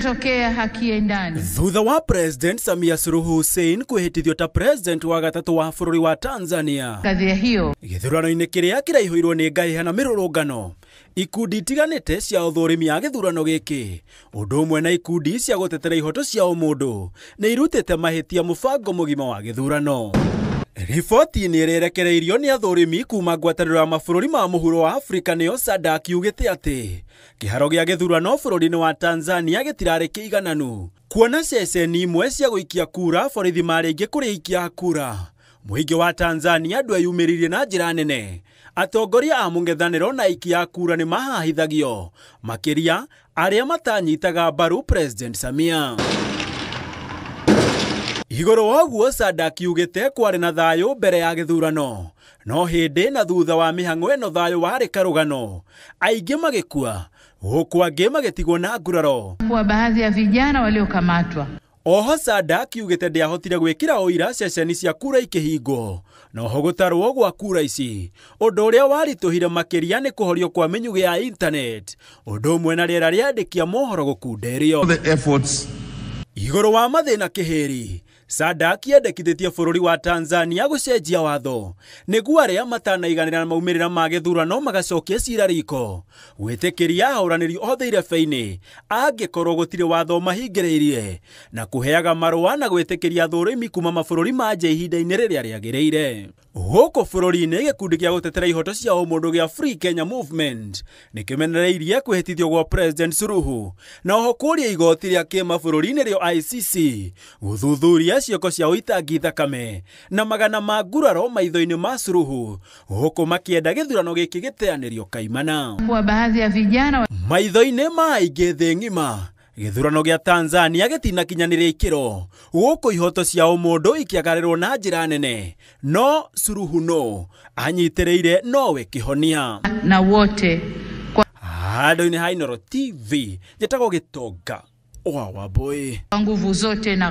tokea hakiendani. Thutha wa President Samia Suluhu Hussein kuhitithio ta President wa gatatu wa bũrũri wa Tanzania. Kadhia hiyo gĩthurano-inĩ kĩrĩa kĩraihũirwo nĩ ngahĩha na mĩrũrũngano, ikundi itiganĩte cia ũthũrĩmi ya gĩthurano gĩkĩ, ũndũ ũmwe na ikundi cia gũtetera ihoto cia ũmũndũ nĩ irutĩte mahĩtia mũbango mũgima wa gĩthurano. Riboti nĩ ĩrerekereirio nĩ athũrĩmi kuma ngwatanĩro ya mabũrũri ma mũhuro wa Afrika nĩyo SADC yugĩte atĩ kĩharo gĩa gĩthurano bũrũri-inĩ wa Tanzania gĩtirarĩ kĩigananu, kuona ceceni imwe cia gũikia kura borithi marĩngĩ kũrĩikia kura. Mũingĩ wa Tanzania ndweyumĩririe na njĩra nene. Atongoria a mũng'ethanĩro na aikia kura nĩ mahahithagio makĩria arĩa matanyitaga mbaru President Samia. Igũrũ wa ũguo SADC yugĩte kwarĩ na thayũ mbere ya gĩthurano, no hĩndĩ na thutha wa mĩhang'o ĩno thayũ warĩ karũgano, aingĩ magĩkua, huku angĩ magĩtigwo na nguraro. Kwa baadhi ya vijana waliokamatwa. Oho SADC yugĩte ndĩahotire gwĩkĩra ũira ceceni cia kura ikĩhingwo, no ho gũtarwo gwa kura ici, ũndũ ũrĩa waritũhire makĩria nĩ kũhorio kwa mĩnyugĩ ya internet, ũndũ ũmwe na rĩera rĩandĩkia mohoro gũkunderio. Igũrũ wa mathĩna kĩhĩri, SADC yendekithĩtie bũrũri wa Tanzania gũcenjia watho nĩguo arĩa matanaiganĩra na maumĩrĩra ma gĩthurano magacokia cira riko, gwĩtĩkĩria ahũranĩri othe irebe-inĩ angĩkorwo gũtirĩ watho mahingĩrĩirie, na kũheaga marũa na gwĩtĩkĩria athũrĩmi kuma mabũrũri ma nja ihinda-inĩ rĩrĩa rĩagĩrĩire. Gũkũ bũrũri-inĩ gĩkundi gĩa gũtetera ihoto cia ũmũndũ gĩa Free Kenya Movement nĩkĩmenereirie kwĩhĩtithio gwa President Suluhu na oho kũria igoti rĩa kĩmabũrũri-inĩ rĩo ICC gũthuthuria cioko cia ũitangi thakame na magana ma nguraro maitho-inĩ ma Suluhu, gũkũ makĩenda gĩthurano gĩkĩ gĩteanĩrio kaimana. Kwa baadhi ya vijana maitho-inĩ ma aingĩ thĩ ng'ima, gĩthurano gĩa Tanzania gĩtinakinyanĩria ikĩro, gũkũ ihoto cia ũmũndũ ikĩagarĩrwo na njĩra nene, no Suluhu no anyitĩrĩire nowe kĩhonia na wote. Handũ-inĩ ha Inooro TV, njĩtagwo Gĩtonga wa Wambũi. Nguvu zote na